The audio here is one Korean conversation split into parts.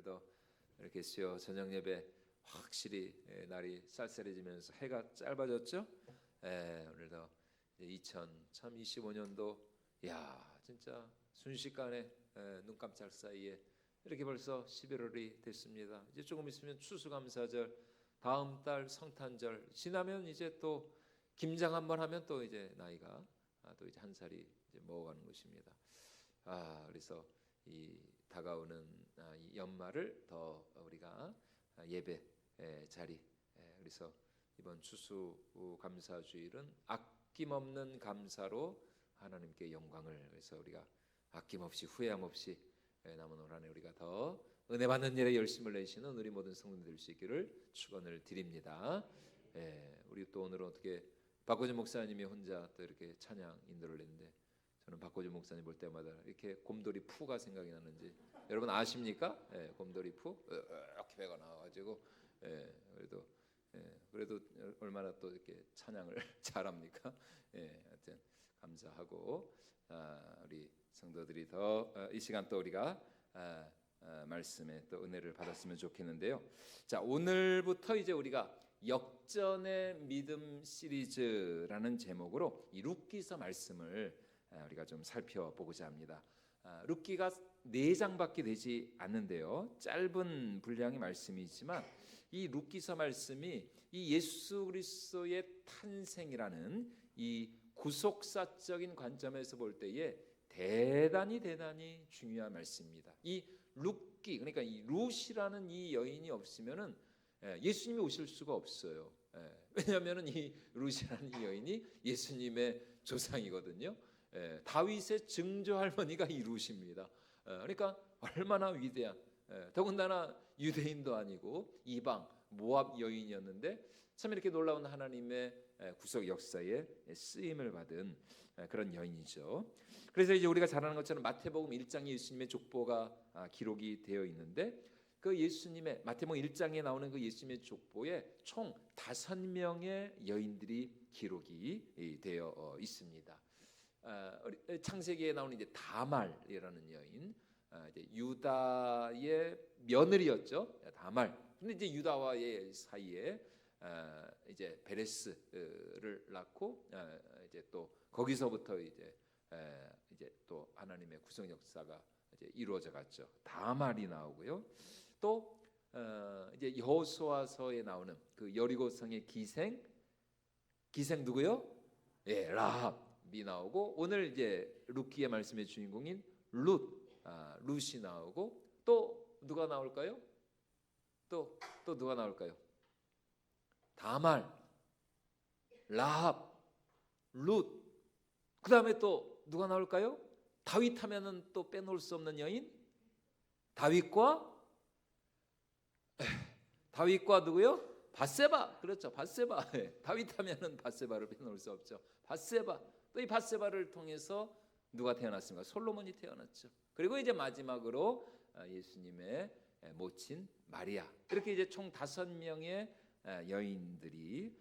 오늘도 이렇게 수요 저녁 예배 확실히 날이 쌀쌀해지면서 해가 짧아졌죠. 오늘도 2025년도 야 진짜 순식간에 눈 깜짝 사이에 이렇게 벌써 11월이 됐습니다. 이제 조금 있으면 추수감사절, 다음 달 성탄절 지나면 이제 또 김장 한번 하면 또 이제 나이가 또 이제 한 살이 이제 먹어가는 것입니다. 그래서 이 다가오는 이 연말을 더 우리가 예배 자리, 그래서 이번 추수감사주일은 아낌없는 감사로 하나님께 영광을, 그래서 우리가 아낌없이 후회함 없이 남은 올 한해 우리가 더 은혜 받는 일에 열심을 내시는 우리 모든 성도들 될 수 있기를 축원을 드립니다. 우리 또 오늘은 어떻게 박고준 목사님이 혼자 또 이렇게 찬양 인도를 했는데, 저는 박고준 목사님 볼 때마다 이렇게 곰돌이 푸가 생각이 나는지 여러분 아십니까? 곰돌이 푸 이렇게 배가 나와가지고 그래도 얼마나 또 이렇게 찬양을 잘합니까? 하여튼 감사하고 우리 성도들이 더 이 시간 또 우리가 말씀에 또 은혜를 받았으면 좋겠는데요. 자, 오늘부터 이제 우리가 역전의 믿음 시리즈라는 제목으로 이 룻기서 말씀을 우리가 좀 살펴보고자 합니다. 룻기가 4장밖에 되지 않는데요, 짧은 분량의 말씀이지만 이 룻기서 말씀이 이 예수 그리스도의 탄생이라는 이 구속사적인 관점에서 볼 때에 대단히 중요한 말씀입니다. 이 룻기, 그러니까 이 룻이라는 이 여인이 없으면은 예수님이 오실 수가 없어요. 왜냐하면은 이 룻이라는 이 여인이 예수님의 조상이거든요. 다윗의 증조 할머니가 이 룻입니다. 그러니까 얼마나 위대한, 더군다나 유대인도 아니고 이방 모압 여인이었는데 참 이렇게 놀라운 하나님의 구속 역사에 쓰임을 받은 그런 여인이죠. 그래서 이제 우리가 잘 아는 것처럼 마태복음 1장에 예수님의 족보가 기록이 되어 있는데, 그 예수님의 마태복음 1장에 나오는 그 예수님의 족보에 총 5명의 여인들이 기록이 되어 있습니다. 창세기에 나오는 이제 다말이라는 여인, 이제 유다의 며느리였죠. 다말. 근데 이제 유다와의 사이에 이제 베레스를 낳고 이제 또 거기서부터 이제 또 하나님의 구속 역사가 이제 이루어져 갔죠. 다말이 나오고요. 또 이제 여호수아서에 나오는 그 여리고 성의 기생 누구요? 라합이 나오고, 오늘 이제 룻기의 말씀의 주인공인 룻이 나오고, 또 누가 나올까요? 또 누가 나올까요? 다말, 라합, 룻. 그 다음에 또 누가 나올까요? 다윗 하면은 또 빼놓을 수 없는 여인, 다윗과 누구요? 밧세바. 그렇죠, 밧세바. 다윗 하면은 밧세바를 빼놓을 수 없죠. 밧세바. 또 이 밧세바를 통해서 누가 태어났습니까? 솔로몬이 태어났죠. 그리고 이제 마지막으로 예수님의 모친 마리아. 이렇게 이제 총 5명의 여인들이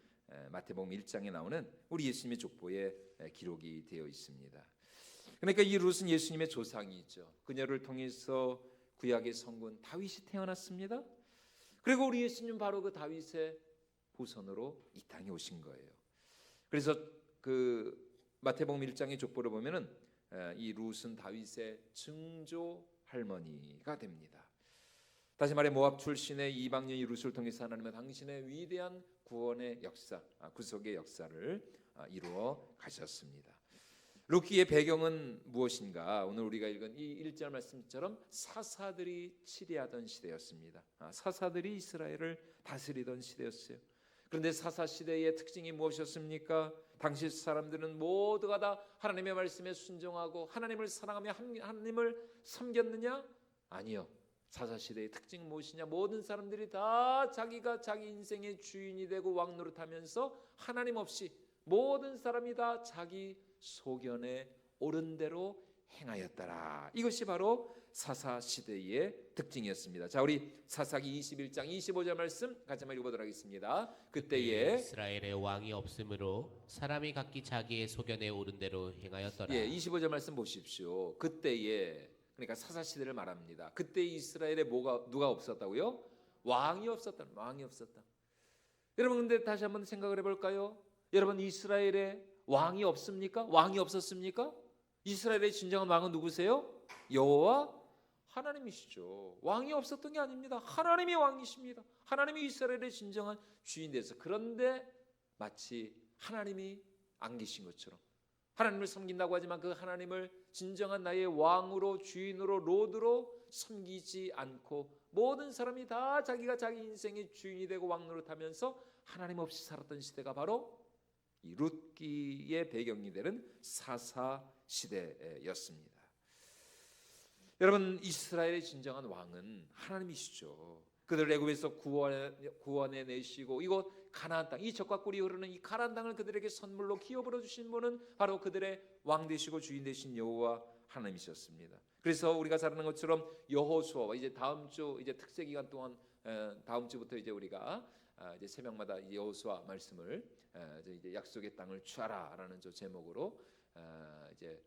마태복음 1장에 나오는 우리 예수님의 족보에 기록이 되어 있습니다. 그러니까 이 룻은 예수님의 조상이죠. 그녀를 통해서 구약의 성군 다윗이 태어났습니다. 그리고 우리 예수님 바로 그 다윗의 후손으로 이 땅에 오신 거예요. 그래서 그 마태복음 1장의 족보를 보면은 이 룻은 다윗의 증조 할머니가 됩니다. 다시 말해 모압 출신의 이방 여인 룻을 통해서 하나님은 당신의 위대한 구원의 역사, 구속의 역사를 이루어 가셨습니다. 룻기의 배경은 무엇인가? 오늘 우리가 읽은 이 1절 말씀처럼 사사들이 치리하던 시대였습니다. 사사들이 이스라엘을 다스리던 시대였어요. 그런데 사사 시대의 특징이 무엇이었습니까? 당시 사람들은 모두가 다 하나님의 말씀에 순종하고 하나님을 사랑하며 하나님을 섬겼느냐? 아니요. 사사 시대의 특징은 무엇이냐? 모든 사람들이 다 자기가 자기 인생의 주인이 되고 왕노릇하면서 하나님 없이 모든 사람이 다 자기 소견에 옳은 대로 행하였더라. 이것이 바로 사사 시대의 특징이었습니다. 자, 우리 사사기 21장 25절 말씀 같이 한번 읽어보도록 하겠습니다. 그때에 이스라엘의 왕이 없으므로 사람이 각기 자기의 소견에 옳은 대로 행하였더라. 25절 말씀 보십시오. 그때에 그러니까 사사 시대를 말합니다. 그때 이스라엘에 누가 없었다고요? 왕이 없었다. 여러분 근데 다시 한번 생각을 해볼까요? 여러분 이스라엘에 왕이 없습니까? 왕이 없었습니까? 이스라엘의 진정한 왕은 누구세요? 여호와 하나님이시죠. 왕이 없었던 게 아닙니다. 하나님이 왕이십니다. 하나님이 이스라엘의 진정한 주인 되서, 그런데 마치 하나님이 안 계신 것처럼, 하나님을 섬긴다고 하지만 그 하나님을 진정한 나의 왕으로, 주인으로, 롯으로 섬기지 않고 모든 사람이 다 자기가 자기 인생의 주인이 되고 왕 노릇하면서 하나님 없이 살았던 시대가 바로 이 룻기의 배경이 되는 사사 시대였습니다. 여러분 이스라엘의 진정한 왕은 하나님이시죠. 그들을 애굽에서 구원해 내시고 이곳 가나안 땅, 이 젖과 꿀이 흐르는 이 가나안 땅을 그들에게 선물로 기업으로 주신 분은 바로 그들의 왕 되시고 주인 되신 여호와 하나님이셨습니다. 그래서 우리가 잘 아는 것처럼 여호수아와 이제 다음 주 이제 특세 기간 동안 다음 주부터 이제 우리가 이제 새벽마다 여호수아 말씀을 이제 약속의 땅을 취하라라는 저 제목으로 이제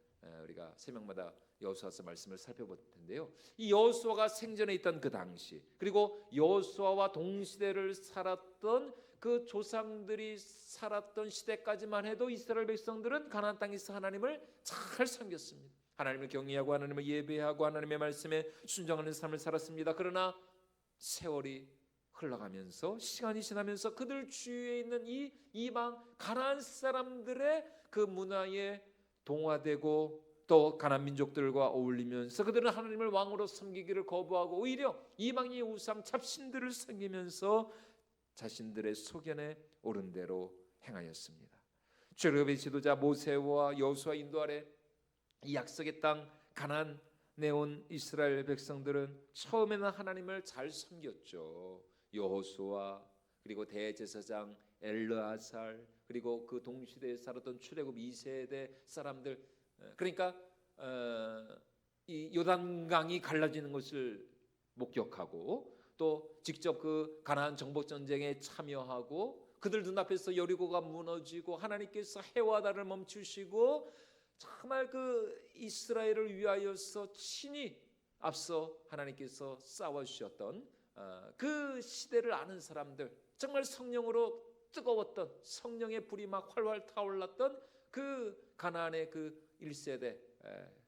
우리가 새벽마다 여호수아서 말씀을 살펴볼 텐데요. 이 여호수아가 생전에 있던 그 당시, 그리고 여호수아와 동시대를 살았던 그 조상들이 살았던 시대까지만 해도 이스라엘 백성들은 가나안 땅에서 하나님을 잘 섬겼습니다. 하나님을 경외하고 하나님을 예배하고 하나님의 말씀에 순종하는 삶을 살았습니다. 그러나 세월이 흘러가면서, 시간이 지나면서 그들 주위에 있는 이 이방 가나안 사람들의 그 문화에 동화되고 또 가나안 민족들과 어울리면서 그들은 하나님을 왕으로 섬기기를 거부하고 오히려 이방의 우상 잡신들을 섬기면서 자신들의 소견에 옳은 대로 행하였습니다. 출애굽의 지도자 모세와 여호수아 인도 아래 이 약속의 땅 가나안에 온 이스라엘 백성들은 처음에는 하나님을 잘 섬겼죠. 여호수아, 그리고 대제사장 엘르아살, 그리고 그 동시대에 살았던 출애굽 2세대 사람들, 그러니까 이 요단강이 갈라지는 것을 목격하고 또 직접 그 가나안 정복 전쟁에 참여하고 그들 눈앞에서 여리고가 무너지고 하나님께서 해와 달을 멈추시고 정말 그 이스라엘을 위하여서 친히 앞서 하나님께서 싸워주셨던 그 시대를 아는 사람들, 정말 성령으로 뜨거웠던, 성령의 불이 막 활활 타올랐던 그 가나안의 그 1세대,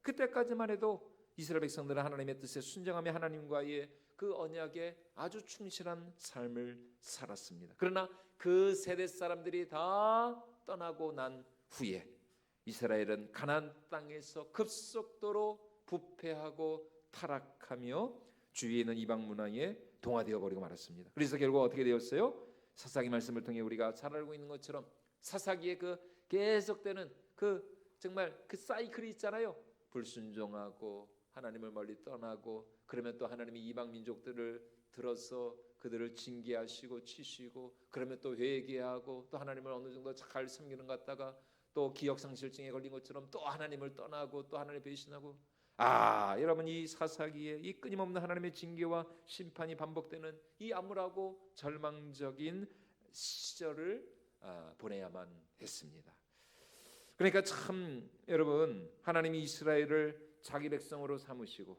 그때까지만 해도 이스라엘 백성들은 하나님의 뜻에 순종하며 하나님과의 그 언약에 아주 충실한 삶을 살았습니다. 그러나 그 세대 사람들이 다 떠나고 난 후에 이스라엘은 가나안 땅에서 급속도로 부패하고 타락하며 주위에 있는 이방 문화에 동화되어 버리고 말았습니다. 그래서 결국 어떻게 되었어요? 사사기 말씀을 통해 우리가 잘 알고 있는 것처럼 사사기에 그 계속되는 그 정말 그 사이클이 있잖아요. 불순종하고 하나님을 멀리 떠나고, 그러면 또 하나님이 이방 민족들을 들어서 그들을 징계하시고 치시고, 그러면 또 회개하고 또 하나님을 어느 정도 잘 섬기는 것 같다가 또 기억상실증에 걸린 것처럼 또 하나님을 떠나고 또 하나님을 배신하고. 여러분 이 사사기에 이 끊임없는 하나님의 징계와 심판이 반복되는 이 암울하고 절망적인 시절을 보내야만 했습니다. 그러니까 참 여러분, 하나님이 이스라엘을 자기 백성으로 삼으시고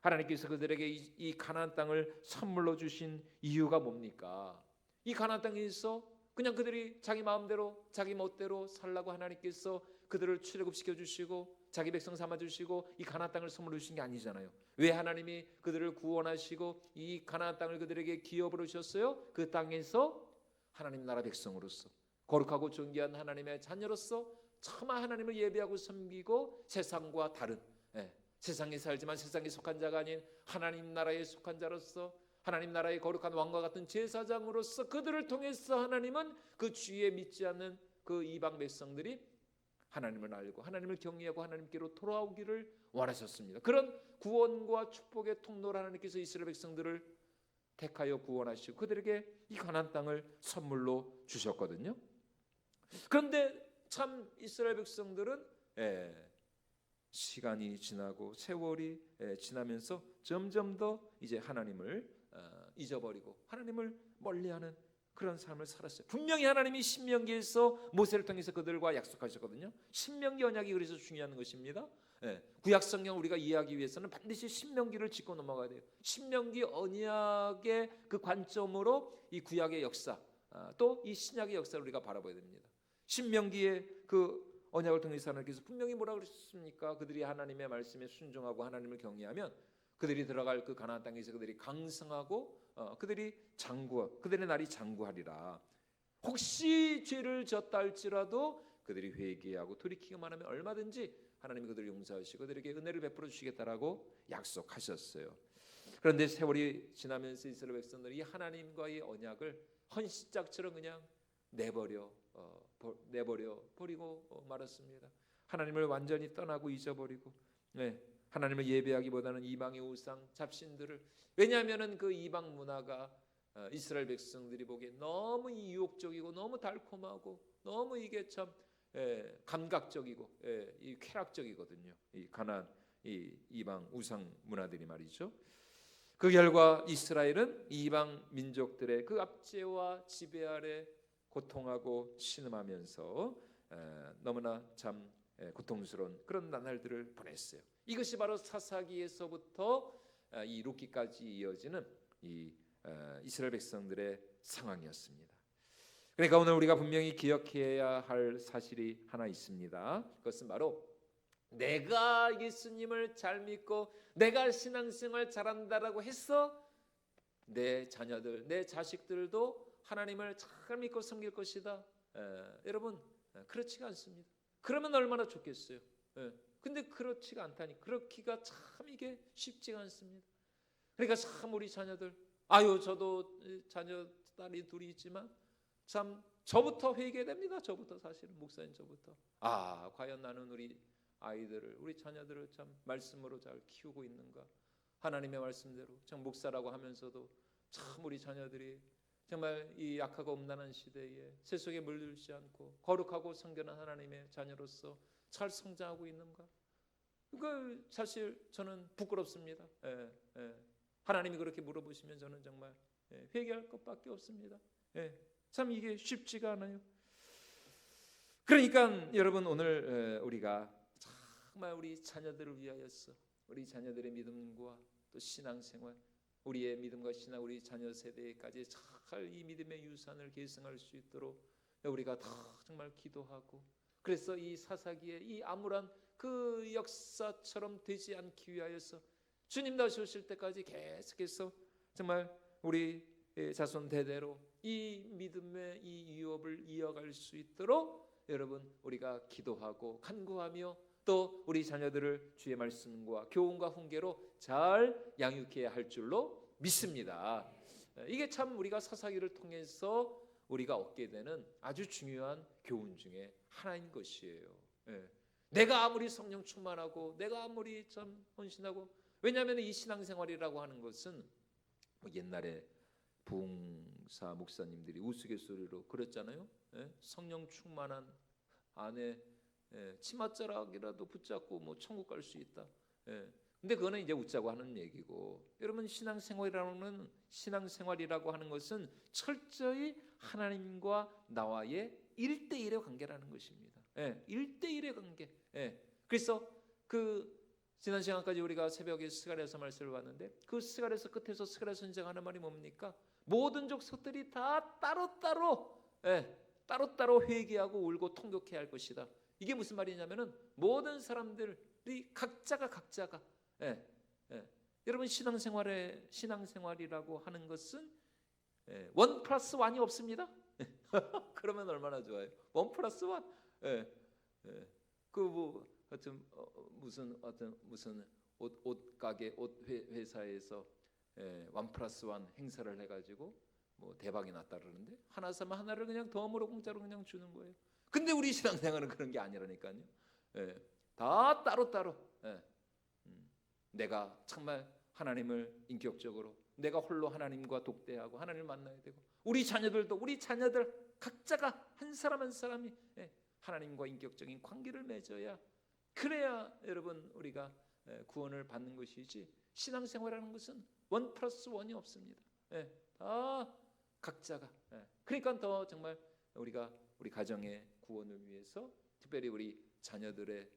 하나님께서 그들에게 이 가나안 땅을 선물로 주신 이유가 뭡니까? 이 가나안 땅에서 그냥 그들이 자기 마음대로 자기 멋대로 살라고 하나님께서 그들을 출애굽시켜 주시고 자기 백성 삼아 주시고 이 가나안 땅을 선물로 주신 게 아니잖아요. 왜 하나님이 그들을 구원하시고 이 가나안 땅을 그들에게 기업으로 주셨어요? 그 땅에서 하나님 나라 백성으로서, 거룩하고 존귀한 하나님의 자녀로서 차마 하나님을 예배하고 섬기고 세상과 다른, 세상에 살지만 세상에 속한 자가 아닌 하나님 나라에 속한 자로서, 하나님 나라의 거룩한 왕과 같은 제사장으로서 그들을 통해서 하나님은 그 주위에 믿지 않는 그 이방 백성들이 하나님을 알고 하나님을 경외하고 하나님께로 돌아오기를 원하셨습니다. 그런 구원과 축복의 통로를 하나님께서 이스라엘 백성들을 택하여 구원하시고 그들에게 이 가나안 땅을 선물로 주셨거든요. 그런데 참 이스라엘 백성들은 시간이 지나고 세월이 지나면서 점점 더 이제 하나님을 잊어버리고 하나님을 멀리하는 그런 삶을 살았어요. 분명히 하나님이 신명기에서 모세를 통해서 그들과 약속하셨거든요. 신명기 언약이 그래서 중요한 것입니다. 예, 구약 성경 우리가 이해하기 위해서는 반드시 신명기를 짚고 넘어가야 돼요. 신명기 언약의 그 관점으로 이 구약의 역사, 또 이 신약의 역사를 우리가 바라봐야 됩니다. 신명기의 그 언약을 통해서 하나님께서 분명히 뭐라고 그러셨습니까? 그들이 하나님의 말씀에 순종하고 하나님을 경외하면 그들이 들어갈 그 가나안 땅에서 그들이 강성하고 그들의 날이 장구하리라. 혹시 죄를 졌다 할지라도 그들이 회개하고 돌이키기만 하면 얼마든지 하나님이 그들을 용서하시고 그들에게 은혜를 베풀어 주시겠다라고 약속하셨어요. 그런데 세월이 지나면서 이스라엘 백성들이 하나님과의 언약을 헌시짝처럼 그냥 내버려 버리고 말았습니다. 하나님을 완전히 떠나고 잊어버리고, 하나님을 예배하기보다는 이방의 우상 잡신들을, 왜냐하면은 그 이방 문화가 이스라엘 백성들이 보기에 너무 유혹적이고 너무 달콤하고 너무 이게 참 감각적이고 이 쾌락적이거든요. 이 가나안 이 이방 우상 문화들이 말이죠. 그 결과 이스라엘은 이방 민족들의 그 압제와 지배 아래 고통하고 신음하면서 너무나 참 고통스러운 그런 나날들을 보냈어요. 이것이 바로 사사기에서부터 이 룻기까지 이어지는 이 이스라엘 백성들의 상황이었습니다. 그러니까 오늘 우리가 분명히 기억해야 할 사실이 하나 있습니다. 그것은 바로 내가 예수님을 잘 믿고 내가 신앙생활 잘한다라고 해서 내 자녀들, 내 자식들도 하나님을 잘 믿고 섬길 것이다. 여러분 그렇지가 않습니다. 그러면 얼마나 좋겠어요. 근데 그렇지가 않다니, 그렇기가 참 이게 쉽지가 않습니다. 그러니까 참 우리 자녀들, 저도 자녀 딸이 둘이 있지만 참 저부터 회개됩니다. 저부터, 사실은 목사님 저부터 과연 나는 우리 아이들을, 우리 자녀들을 참 말씀으로 잘 키우고 있는가, 하나님의 말씀대로 참 목사라고 하면서도 참 우리 자녀들이 정말 이 약하고 음란한 시대에 세속에 물들지 않고 거룩하고 성결한 하나님의 자녀로서 잘 성장하고 있는가. 그거 사실 저는 부끄럽습니다. 하나님이 그렇게 물어보시면 저는 정말 회개할 것밖에 없습니다. 참 이게 쉽지가 않아요. 그러니까 여러분 오늘 우리가 정말 우리 자녀들을 위하여서, 우리 자녀들의 믿음과 또 신앙생활, 우리의 믿음과 신앙, 우리 자녀 세대까지 잘 이 믿음의 유산을 계승할 수 있도록 우리가 다 정말 기도하고, 그래서 이 사사기의 이 암울한 그 역사처럼 되지 않기 위하여서 주님 다시 오실 때까지 계속해서 정말 우리 자손 대대로 이 믿음의 이 유업을 이어갈 수 있도록 여러분 우리가 기도하고 간구하며 또 우리 자녀들을 주의 말씀과 교훈과 훈계로 잘 양육해야 할 줄로 믿습니다. 이게 참 우리가 사사기를 통해서 우리가 얻게 되는 아주 중요한 교훈 중에 하나인 것이에요. 내가 아무리 성령 충만하고 내가 아무리 참 헌신하고, 왜냐하면 이 신앙생활이라고 하는 것은 옛날에 부흥사 목사님들이 우스갯소리로 그랬잖아요. 성령 충만한 아내 치맛자락이라도 붙잡고 뭐 천국 갈 수 있다. 근데 그거는 이제 웃자고 하는 얘기고, 여러분 신앙생활이라고 하는 것은 철저히 하나님과 나와의 1대1의 관계라는 것입니다. 1대1의 관계. 그래서 그 지난 시간까지 우리가 새벽에 스가랴서 말씀을 봤는데, 그 스가랴서 끝에서 스가랴 선지자가 하는 말이 뭡니까? 모든 족속들이 다 따로따로 회개하고 울고 통곡해야 할 것이다. 이게 무슨 말이냐면은 모든 사람들이 각자가 여러분 신앙생활이라고 하는 것은 1+1이 없습니다. 그러면 얼마나 좋아요. 1+1. 하여튼 무슨 옷 가게 옷 회사에서 1+1 행사를 해가지고 뭐 대박이 났다 그러는데, 하나 사면 하나를 그냥 덤으로 공짜로 그냥 주는 거예요. 근데 우리 신앙생활은 그런 게 아니라니까요. 다 따로따로. 내가 정말 하나님을 인격적으로 내가 홀로 하나님과 독대하고 하나님을 만나야 되고, 우리 자녀들 각자가 한 사람 한 사람이 하나님과 인격적인 관계를 맺어야, 그래야 여러분 우리가 구원을 받는 것이지, 신앙생활이라는 것은 1+1이 없습니다. 다 각자가. 그러니까 더 정말 우리가 우리 가정의 구원을 위해서, 특별히 우리 자녀들의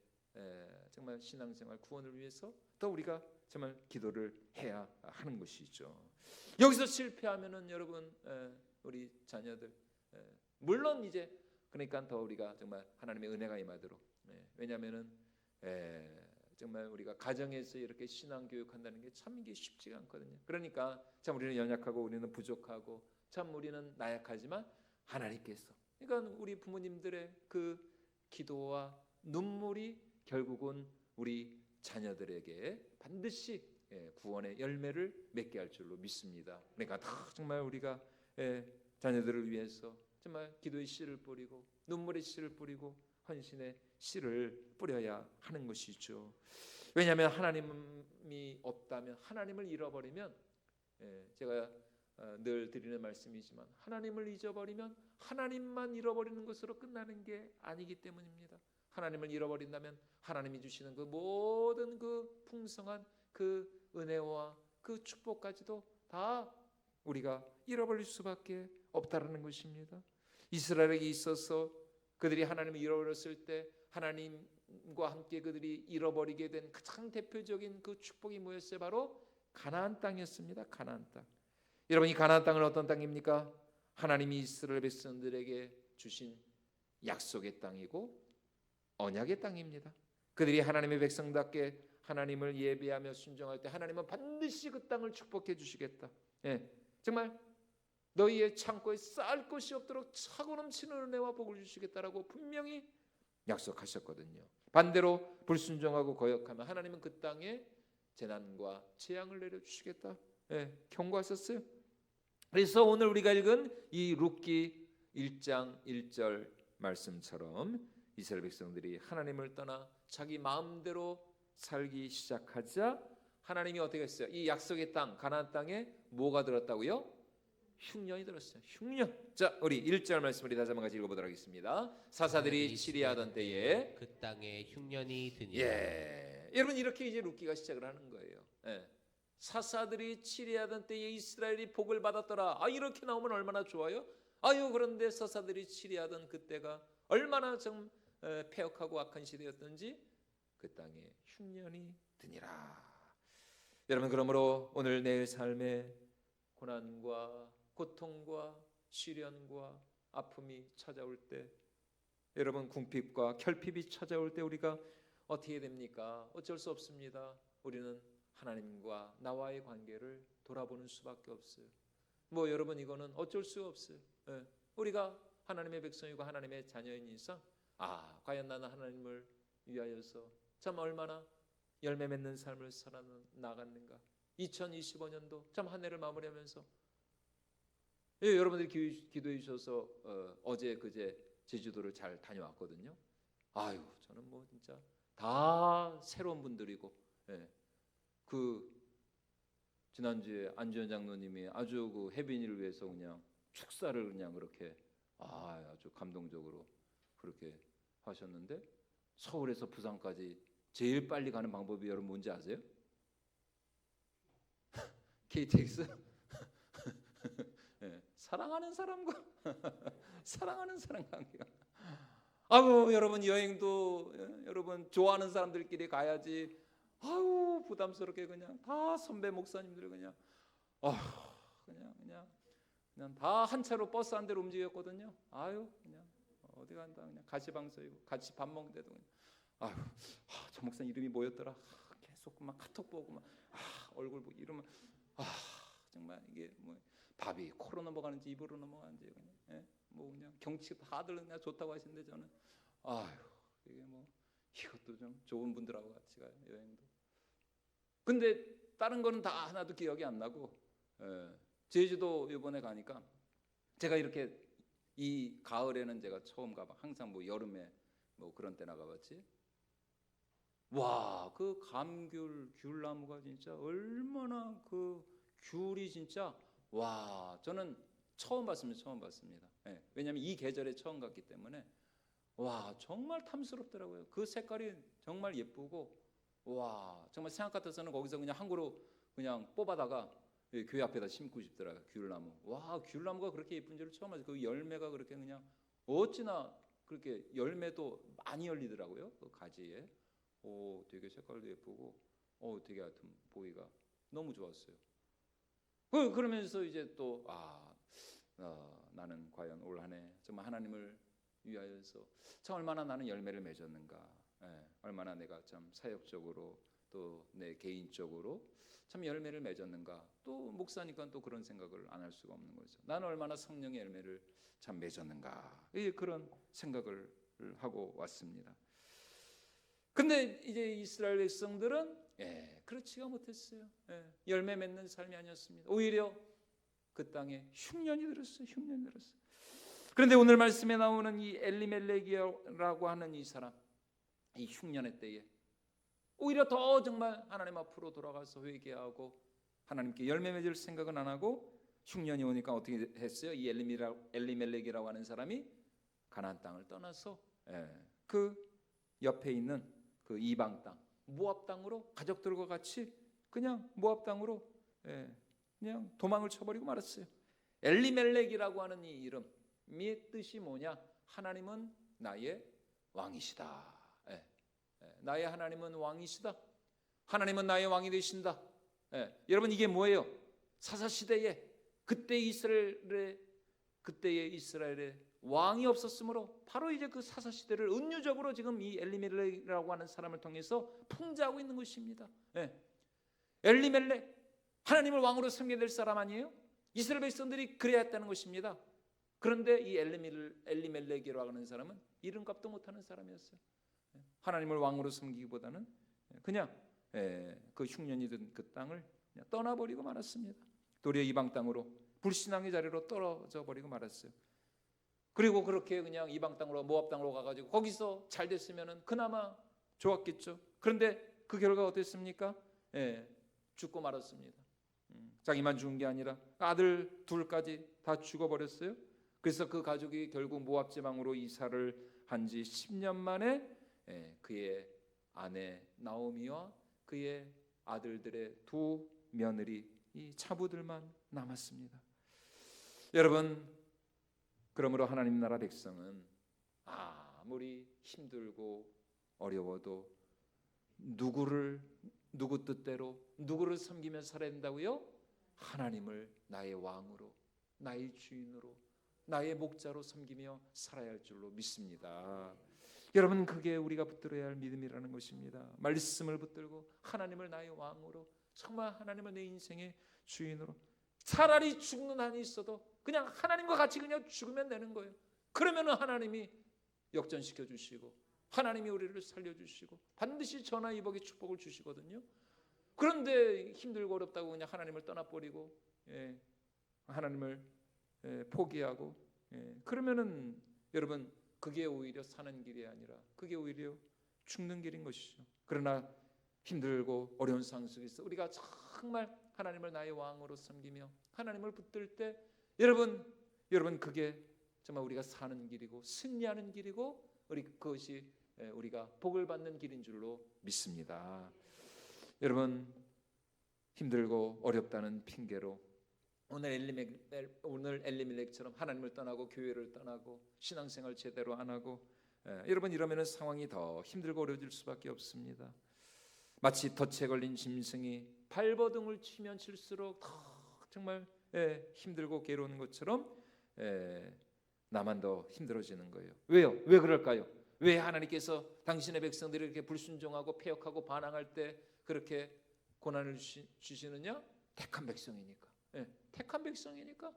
정말 신앙생활 구원을 위해서 더 우리가 정말 기도를 해야 하는 것이죠. 여기서 실패하면은 여러분 우리 자녀들 물론 이제 그러니까 더 우리가 정말 하나님의 은혜가 임하도록 왜냐하면은 정말 우리가 가정에서 이렇게 신앙 교육한다는 게 참 이게 쉽지가 않거든요. 그러니까 참 우리는 연약하고 우리는 부족하고 참 우리는 나약하지만 하나님께서 그러니까 우리 부모님들의 그 기도와 눈물이 결국은 우리 자녀들에게 반드시 구원의 열매를 맺게 할 줄로 믿습니다. 그러니까 정말 우리가 자녀들을 위해서 정말 기도의 씨를 뿌리고 눈물의 씨를 뿌리고 헌신의 씨를 뿌려야 하는 것이죠. 왜냐하면 하나님이 없다면 하나님을 잃어버리면 제가 늘 드리는 말씀이지만 하나님을 잊어버리면 하나님만 잃어버리는 것으로 끝나는 게 아니기 때문입니다. 하나님을 잃어버린다면 하나님이 주시는 그 모든 그 풍성한 그 은혜와 그 축복까지도 다 우리가 잃어버릴 수밖에 없다라는 것입니다. 이스라엘에게 있어서 그들이 하나님을 잃어버렸을 때 하나님과 함께 그들이 잃어버리게 된 가장 대표적인 그 축복이 뭐였어요? 바로 가나안 땅이었습니다. 가나안 땅. 여러분 이 가나안 땅은 어떤 땅입니까? 하나님이 이스라엘 백성들에게 주신 약속의 땅이고 언약의 땅입니다. 그들이 하나님의 백성답게 하나님을 예배하며 순종할 때 하나님은 반드시 그 땅을 축복해 주시겠다. 정말 너희의 창고에 쌓을 것이 없도록 차고 넘치는 은혜와 복을 주시겠다라고 분명히 약속하셨거든요. 반대로 불순종하고 거역하면 하나님은 그 땅에 재난과 재앙을 내려주시겠다 경고하셨어요. 그래서 오늘 우리가 읽은 이 룻기 1장 1절 말씀처럼 이스라엘 백성들이 하나님을 떠나 자기 마음대로 살기 시작하자 하나님이 어떻게 했어요? 이 약속의 땅 가나안 땅에 뭐가 들었다고요? 흉년이 들었어요. 흉년. 자, 우리 1절 말씀을 다시 한번 같이 읽어보도록 하겠습니다. 사사들이 치리하던 때에 그 땅에 흉년이 드니라. 여러분 이렇게 이제 룻기가 시작을 하는 거예요. 사사들이 치리하던 때에 이스라엘이 복을 받았더라. 이렇게 나오면 얼마나 좋아요? 그런데 사사들이 치리하던 그때가 얼마나 좀 폐역하고 악한 시대였던지 그 땅에 흉년이 드니라. 여러분 그러므로 오늘 내 삶에 고난과 고통과 시련과 아픔이 찾아올 때 여러분 궁핍과 결핍이 찾아올 때 우리가 어떻게 됩니까? 어쩔 수 없습니다. 우리는 하나님과 나와의 관계를 돌아보는 수밖에 없어요. 여러분 이거는 어쩔 수 없어요. 우리가 하나님의 백성이고 하나님의 자녀인 이상 과연 나는 하나님을 위하여서 참 얼마나 열매 맺는 삶을 살아나갔는가. 2025년도 참 한 해를 마무리하면서 여러분들이 기도해 주셔서 어제 그제 제주도를 잘 다녀왔거든요. 저는 진짜 다 새로운 분들이고 그 지난주에 안주현 장로님이 아주 그 혜빈이를 위해서 그냥 축사를 그냥 그렇게 아주 감동적으로 그렇게 하셨는데 서울에서 부산까지 제일 빨리 가는 방법이 여러분 뭔지 아세요? KTX? 사랑하는 사람과 사랑하는 사람 관계가. 여러분 여행도 여러분 좋아하는 사람들끼리 가야지. 부담스럽게 그냥 다 선배 목사님들 그냥 그냥 다 한 차로 버스 한 대로 움직였거든요. 그냥 어디 간다 그냥 같이 방송이고 같이 밥 먹는데도 그냥 저 목사 이름이 뭐였더라. 계속 막 카톡 보고 막 얼굴 보고 이러면 정말 이게 밥이 코로 넘어가는지 입으로 넘어가는지 그냥 그냥 경치 다들 그냥 좋다고 하시는데 저는 이게 이것도 좀 좋은 분들하고 같이 가요 여행도. 근데 다른 거는 다 하나도 기억이 안 나고 제주도 이번에 가니까 제가 이렇게 이 가을에는 제가 처음 가봐. 항상 여름에 그런 때 나가봤지. 그 감귤 귤나무가 진짜 얼마나 그 귤이 진짜 저는 처음 봤습니다. 왜냐하면 이 계절에 처음 갔기 때문에 정말 탐스럽더라고요. 그 색깔이 정말 예쁘고 정말 생각 같아서는 거기서 그냥 한 그루 그냥 뽑아다가 교회 앞에다 심고 싶더라고요. 귤나무. 귤나무가 그렇게 예쁜지를 처음 봤어요. 그 열매가 그렇게 그냥 어찌나 그렇게 열매도 많이 열리더라고요. 그 가지에. 되게 색깔도 예쁘고 되게 하여튼 보기가 너무 좋았어요. 그러면서 이제 또 나는 과연 올 한 해 정말 하나님을 위하여서 참 얼마나 나는 열매를 맺었는가, 얼마나 내가 참 사역적으로 또 내 개인적으로 참 열매를 맺었는가. 또 목사니까 또 그런 생각을 안 할 수가 없는 거죠. 나는 얼마나 성령의 열매를 참 맺었는가, 그런 생각을 하고 왔습니다. 근데 이제 이스라엘 백성들은 그렇지가 못했어요. 열매 맺는 삶이 아니었습니다. 오히려 그 땅에 흉년이 들었어요. 흉년이 들었어요. 그런데 오늘 말씀에 나오는 이 엘리멜렉이라고 하는 이 사람, 이 흉년의 때에 오히려 더 정말 하나님 앞으로 돌아가서 회개하고 하나님께 열매 맺을 생각은 안 하고, 흉년이 오니까 어떻게 했어요? 이 엘리멜렉이라고 하는 사람이 가나안 땅을 떠나서 그 옆에 있는 그 이방 땅, 모압 땅으로 가족들과 같이 그냥 모압 땅으로 그냥 도망을 쳐버리고 말았어요. 엘리멜렉이라고 하는 이 이름의 뜻이 뭐냐? 하나님은 나의 왕이시다. 나의 하나님은 왕이시다. 하나님은 나의 왕이 되신다. 여러분, 이게 뭐예요? 사사시대에 그때의 이스라엘에 왕이 없었으므로 바로 이제 그 사사시대를 은유적으로 지금 이 엘리멜렉이라고 하는 사람을 통해서 풍자하고 있는 것입니다. 엘리멜렉, 하나님을 왕으로 섬겨야 될 사람 아니에요? 이스라엘 백성들이 그래야 했다는 것입니다. 그런데 이 엘리멜렉이라고 하는 사람은 이름값도 못하는 사람이었어요. 하나님을 왕으로 섬기기보다는 그냥 그 흉년이 든 그 땅을 그냥 떠나버리고 말았습니다. 도리어 이방 땅으로 불신앙의 자리로 떨어져 버리고 말았어요. 그리고 그렇게 그냥 이방 땅으로 모압 땅으로 가가지고 거기서 잘 됐으면은 그나마 좋았겠죠. 그런데 그 결과가 어땠습니까? 죽고 말았습니다. 자기만 죽은 게 아니라 아들 둘까지 다 죽어버렸어요. 그래서 그 가족이 결국 모압 지방으로 이사를 한 지 10년 만에 그의 아내 나오미와 그의 아들들의 두 며느리 이 차부들만 남았습니다. 여러분, 그러므로 하나님 나라 백성은 아무리 힘들고 어려워도 누구 뜻대로 누구를 섬기며 살아야 된다고요? 하나님을 나의 왕으로, 나의 주인으로, 나의 목자로 섬기며 살아야 할 줄로 믿습니다. 여러분, 그게 우리가 붙들어야 할 믿음이라는 것입니다. 말씀을 붙들고 하나님을 나의 왕으로, 정말 하나님을 내 인생의 주인으로, 차라리 죽는 한이 있어도 그냥 하나님과 같이 그냥 죽으면 되는 거예요. 그러면 하나님이 역전시켜 주시고 하나님이 우리를 살려주시고 반드시 전화 이복의 축복을 주시거든요. 그런데 힘들고 어렵다고 그냥 하나님을 떠나버리고 하나님을 포기하고 그러면은 여러분, 그게 오히려 사는 길이 아니라 그게 오히려 죽는 길인 것이죠. 그러나 힘들고 어려운 상황 속에서 우리가 정말 하나님을 나의 왕으로 섬기며 하나님을 붙들 때 여러분 그게 정말 우리가 사는 길이고 승리하는 길이고 그것이 우리가 복을 받는 길인 줄로 믿습니다. 여러분, 힘들고 어렵다는 핑계로 오늘 엘리멜렉처럼 하나님을 떠나고 교회를 떠나고 신앙생활 제대로 안 하고 여러분, 이러면 상황이 더 힘들고 어려워질 수밖에 없습니다. 마치 덫에 걸린 짐승이 발버둥을 치면 칠수록 더 정말 힘들고 괴로운 것처럼 나만 더 힘들어지는 거예요. 왜요? 왜 그럴까요? 왜 하나님께서 당신의 백성들이 이렇게 불순종하고 패역하고 반항할 때 그렇게 고난을 주시느냐? 택한 백성이니까. 택한 백성이니까.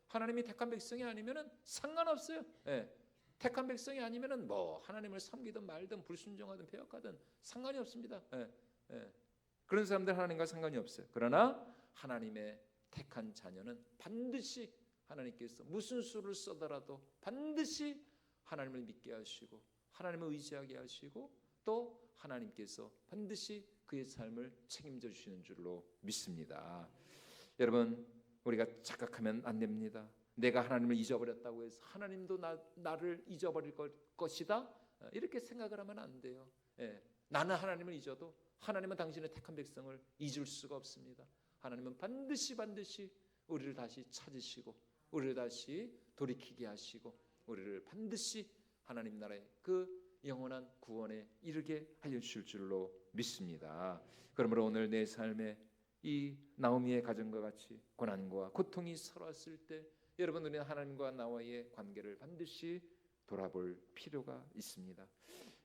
하나님이 택한 백성이 아니면은 상관없어요. 택한 백성이 아니면은 뭐 하나님을 섬기든 말든 불순종하든 패역하든 상관이 없습니다. 그런 사람들 하나님과 상관이 없어요. 그러나 하나님의 택한 자녀는 반드시 하나님께서 무슨 수를 써더라도 반드시 하나님을 믿게 하시고 하나님을 의지하게 하시고 또 하나님께서 반드시 그의 삶을 책임져 주시는 줄로 믿습니다. 여러분, 우리가 착각하면 안 됩니다. 내가 하나님을 잊어버렸다고 해서 하나님도 나를 잊어버릴 것이다, 이렇게 생각을 하면 안 돼요. 나는 하나님을 잊어도 하나님은 당신의 택한 백성을 잊을 수가 없습니다. 하나님은 반드시 우리를 다시 찾으시고 우리를 다시 돌이키게 하시고 우리를 반드시 하나님 나라의 그 영원한 구원에 이르게 하여 주실 줄로 믿습니다. 그러므로 오늘 내 삶에 이 나오미의 가정과 같이 고난과 고통이 서러웠을 때 여러분, 우리는 하나님과 나와의 관계를 반드시 돌아볼 필요가 있습니다.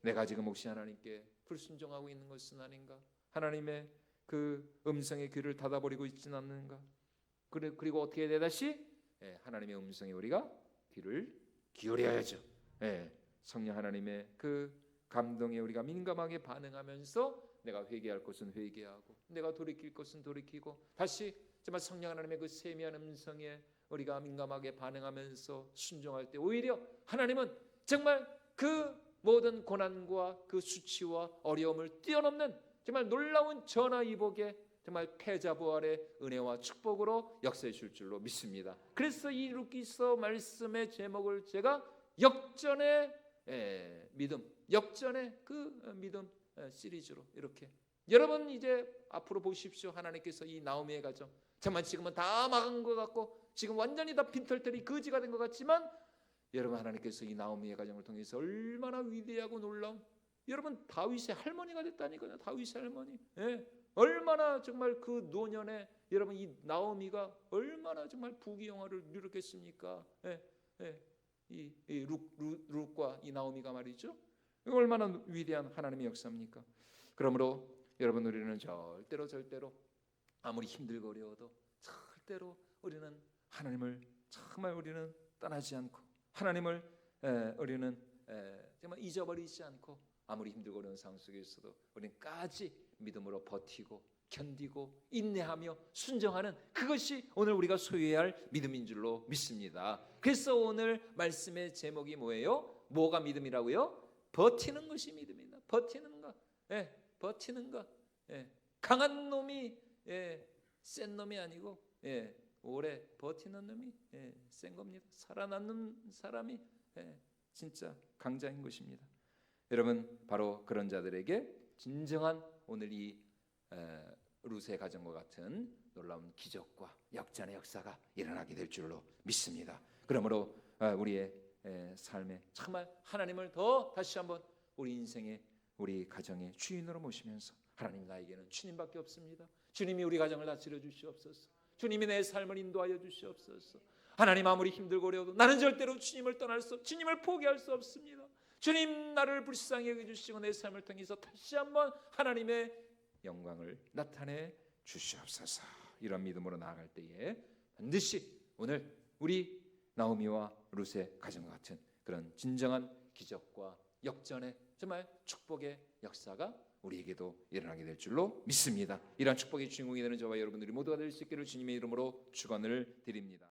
내가 지금 혹시 하나님께 불순종하고 있는 것은 아닌가? 하나님의 그 음성의 귀를 닫아버리고 있지는 않는가? 그리고 어떻게 해야 돼? 다시 하나님의 음성에 우리가 귀를 기울여야죠. 성령 하나님의 그 감동에 우리가 민감하게 반응하면서 내가 회개할 것은 회개하고 내가 돌이킬 것은 돌이키고 다시 정말 성령 하나님의 그 세미한 음성에 우리가 민감하게 반응하면서 순종할 때 오히려 하나님은 정말 그 모든 고난과 그 수치와 어려움을 뛰어넘는 정말 놀라운 전화위복의 정말 패자부활의 은혜와 축복으로 역사해 줄 줄로 믿습니다. 그래서 이 루키서 말씀의 제목을 제가 역전의 믿음, 역전의 그 믿음 시리즈로 이렇게 여러분 이제 앞으로 보십시오. 하나님께서 이 나오미의 가정 정말 지금은 다 막은 것 같고 지금 완전히 다 빈털터리 거지가 된 것 같지만 여러분, 하나님께서 이 나오미의 가정을 통해서 얼마나 위대하고 놀라운, 여러분 다윗의 할머니가 됐다니까요. 다윗의 할머니. 얼마나 정말 그 노년에 여러분 이 나오미가 얼마나 정말 부귀영화를 누렸겠습니까? 이 룻과 이 나오미가 말이죠. 얼마나 위대한 하나님의 역사입니까? 그러므로 여러분, 우리는 절대로 아무리 힘들고 어려워도 절대로 우리는 하나님을 정말 우리는 떠나지 않고 하나님을 우리는 정말 잊어버리지 않고 아무리 힘들고 어려운 상황 속에서도 우리는 까지 믿음으로 버티고 견디고 인내하며 순종하는 그것이 오늘 우리가 소유해야 할 믿음인 줄로 믿습니다. 그래서 오늘 말씀의 제목이 뭐예요? 뭐가 믿음이라고요? 버티는 것이 믿음이다. 버티는 것. 버티는 것. 강한 놈이 센 놈이 아니고 오래 버티는 놈이 센 겁니다. 살아남는 사람이 진짜 강자인 것입니다. 여러분, 바로 그런 자들에게 진정한 오늘 이 룻의 가정과 같은 놀라운 기적과 역전의 역사가 일어나게 될 줄로 믿습니다. 그러므로 우리의 삶에 정말 하나님을 더 다시 한번 우리 인생의 우리 가정의 주인으로 모시면서 하나님, 나에게는 주님밖에 없습니다. 주님이 우리 가정을 다스려 주시옵소서. 주님이 내 삶을 인도하여 주시옵소서. 하나님, 아무리 힘들고 어려워도 나는 절대로 주님을 떠날 수, 주님을 포기할 수 없습니다. 주님, 나를 불쌍히 여겨주시고 내 삶을 통해서 다시 한번 하나님의 영광을 나타내 주시옵소서. 이런 믿음으로 나아갈 때에 반드시 오늘 우리 나오미와 룻의 가정과 같은 그런 진정한 기적과 역전의 정말 축복의 역사가 우리에게도 일어나게 될 줄로 믿습니다. 이러한 축복의 주인공이 되는 저와 여러분들이 모두가 될 수 있기를 주님의 이름으로 축원을 드립니다.